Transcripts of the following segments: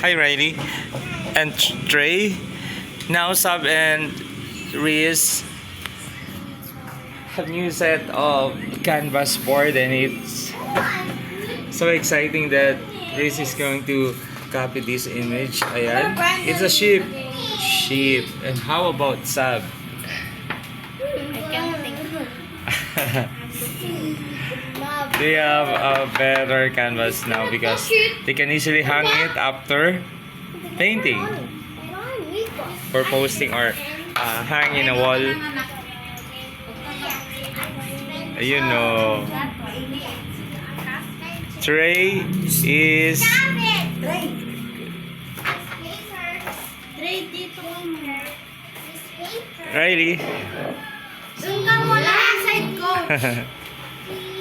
Hi, Riley. And Trey. Now, Sab and Reese have new set of canvas board, and it's so exciting that Reese is going to copy this image. Ayan. It's a sheep. Sheep. And how about Sab? I can't think. They have a better canvas now because they can easily hang it after painting for posting or hang in a wall. You know, Trey is Riley. Doon ka muna beside coach.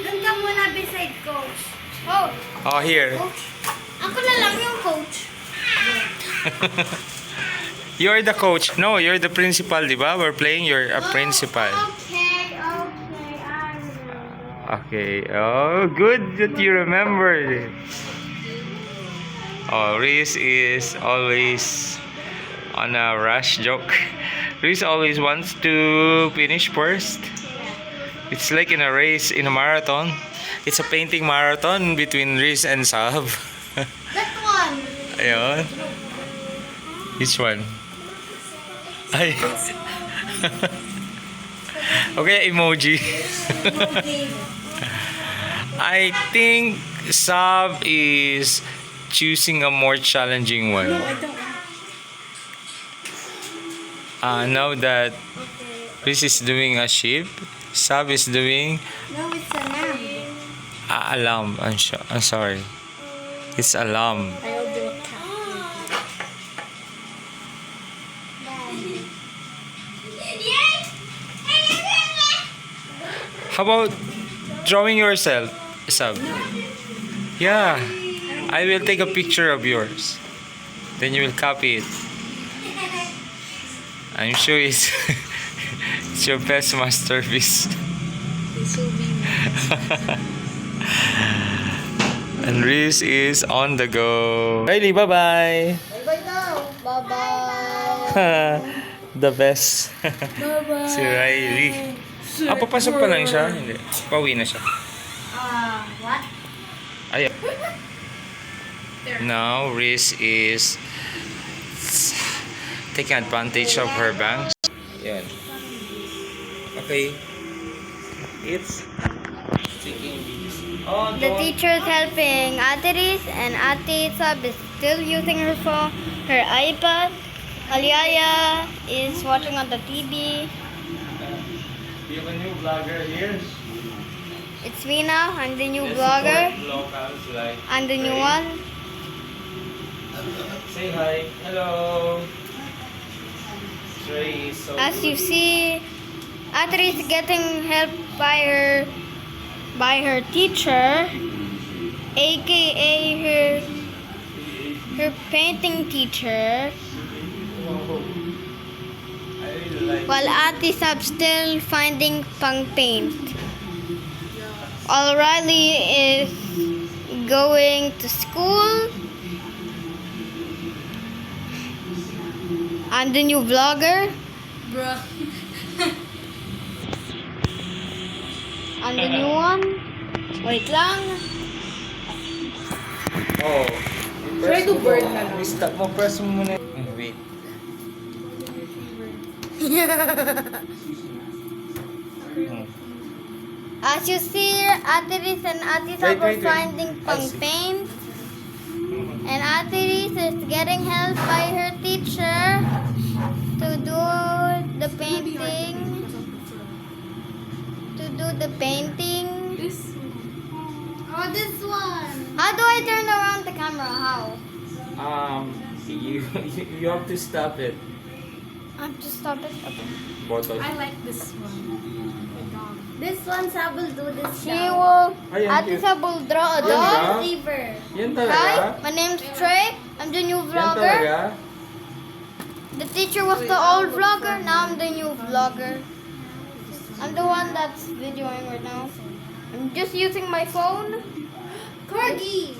Doon ka muna beside coach. Oh, Oh, here. coach. Ako na lang yung coach. You're the coach. No, you're the principal, di ba? We're playing. You're a principal. Okay, I remember. Okay. Oh, good that you remembered. Oh, Reese is always on a rush joke. Reese always wants to finish first. It's like in a race, in a marathon. It's a painting marathon between Reese and Sab. That one. Ayun. Which one? Ay. Okay, emoji. I think Sab is choosing a more challenging one. Now that Reese is doing a sheep, Sab is doing No, it's a lamb. a lamb. I'm sorry. It's a lamb. I'll do a cat. How about drawing yourself, Sab? Yeah. I will take a picture of yours. Then you will copy it. I'm sure it's, it's your best masterpiece. This will be And Reese is on the go. Riley, bye-bye. Bye-bye now. Bye-bye. The best. Bye-bye. Si Riley. Papasok pa lang siya? Hindi. Pauwi na siya. What? Ayun. Now, Reese is taking advantage of her bangs. Yan. Okay. It's taking these. Oh, The teacher is helping Ate Riz, and Ate Sab is still using her phone, her iPad. Aliaya is watching on the TV. We have a new vlogger here. It's me now. I'm the new Let's vlogger. support locals like I'm the new Ray. one. Say hi. Hello. Trey is so As you good. see, Ate Riz is getting help by her teacher, aka her painting teacher. Wow. I really like While Ate Sab still finding pang paint. O'Reilly is going to school. I'm the new vlogger. Bruh. I'm the new one. Wait lang. Oh. Try to burn na lang. Stop mo. Press mo muna. Wait. As you see, Ate Riz and Ate Sab are Wait. finding I pang see. paint. And Ate Riz is getting help by her teacher to do the painting. To do the painting. This. Oh, this one. How do I turn around the camera? How? You have to stop it. I have to stop it. Bottle. I like this one. The dog. This one, Sab will do this. She Ay, will. yan, Ate cute. Sab will draw a Yan dog. ba? Receiver. Yan Hi, talaga? my name's Trey. I'm the new Yan vlogger. talaga? The teacher was the old vlogger. Now I'm the new vlogger. I'm the one that's videoing right now. I'm just using my phone. Corgi.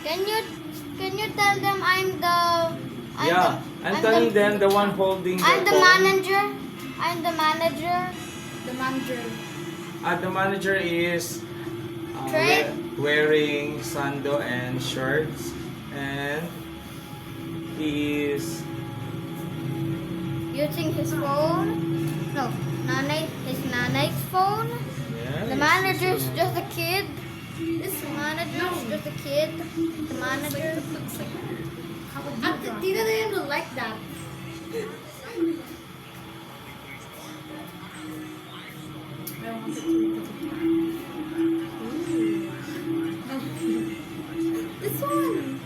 Can you tell them I'm Yeah, I'm telling them the one holding I'm the phone. manager. I'm the manager. The manager. The manager is Trey? wearing sando and shorts, and he is Using his phone. No, his nanay's phone. The manager's just a kid. This manager's just a kid. The manager. Tina didn't like that. I wanted to read it. This one.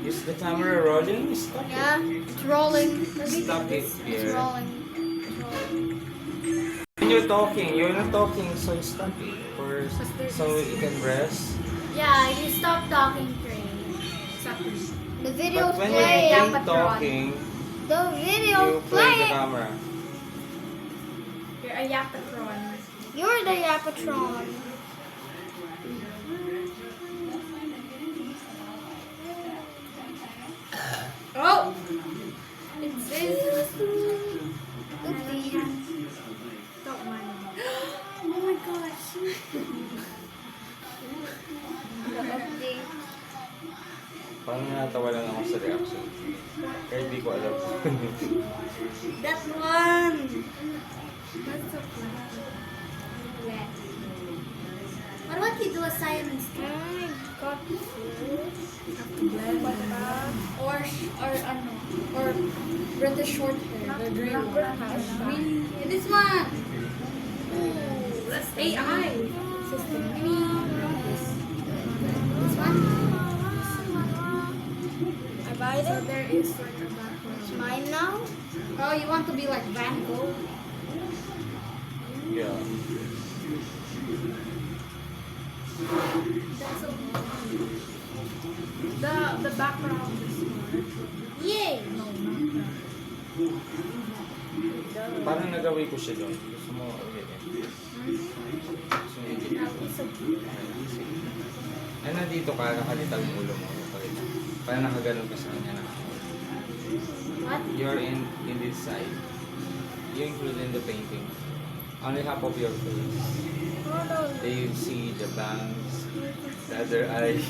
Is the camera rolling? Stop Yeah, it's rolling. it. Stop it, It's Pierre. rolling. It's rolling. When you're talking, you're not talking, so stop it first, so you can rest. Yeah, you stop talking, Trey. Exactly. The video's But when playing. you're keep talking, The you video's play the playing. camera. You're a yapatron. You're the Yapatron. Oh! It says. Oopsie. Don't mind. Oh my gosh. The update. Parang natawa lang ako sa reaction. Kaya hindi ko alam. That one! That's so funny. What about you do a silence? Got Or ano? Or rent the short hair, the gray one. Really? This one! Ooh, that's AI. System. This one? I buy So it. there is like a background. It's mine now. Oh, you want to be like Van Gogh? Yeah. That's so funny. The background is smart. Yay! No, not that. Parang nagawin ko siya doon. Gusto mo ulit eh. Gusto mo ulit. It's so cute. Ay, nandito ka, nakalitag yung ulo mo. Parang nakaganon ka sa kanya na. What? You're in this side. You include in the painting. Only half of your face. Then you see the bangs, the other eye.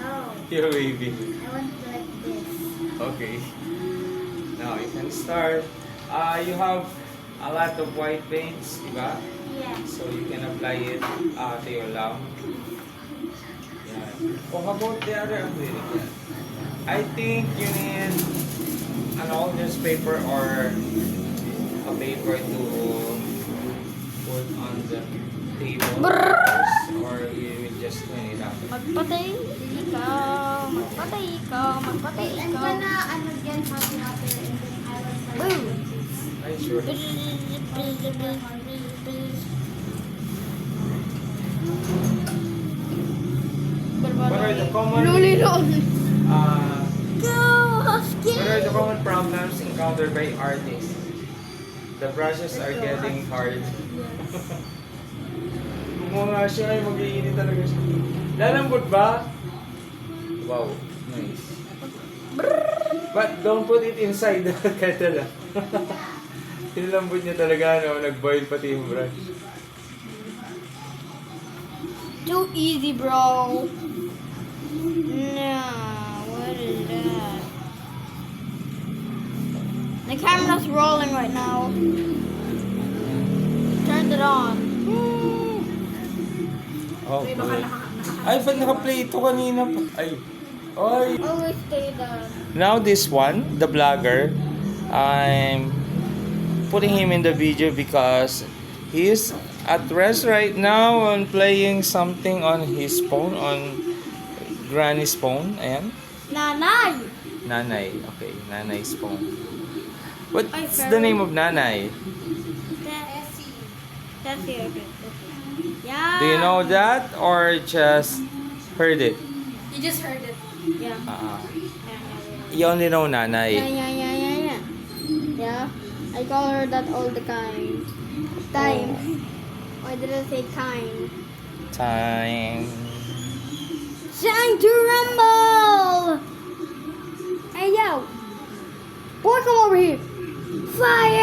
No. You're waving. I want to like this. Okay. Now you can start. You have a lot of white paints, diba? Yeah. So you can apply it to your lamp. Yeah. Oh, how about the other acrylic? I think you need an old newspaper or a paper to put on the table first, or you will just clean it up. Magpatay ikaw. Magpatay ikaw. Magpatay I'm ikaw. gonna again hot water and then I will start. Boom. Ay, sure. What are the common Luli lol. Go, husky. what are the common problems encountered by artists? The brushes are getting hard. Gumawa siya ay mag-iinit talaga siya. Lalambot ba? Wow, nice. But don't put it inside the kettle. Tinilambot niya talaga, no? Nag-boil pati yung brush. Too easy, bro. Nah, what is that? The camera's rolling right now. Turned it on. Oh, good. Ay, ba't naka-play ito kanina pa? Ay. Ay. Always stay down. Now this one, the vlogger, I'm putting him in the video because he's at rest right now and playing something on his phone, on Granny's phone. Ayan. Nanay. Nanay. Okay, Nanay's phone. What's Ay, the name of Nanay? That's it. Yeah. Do you know that or just heard it? You just heard it. Yeah. You only know Yeah, Nanay. yeah. I call her that all the time. Why did I say time? Time. Time to rumble! Hey yo! Boy, come over here! Fire!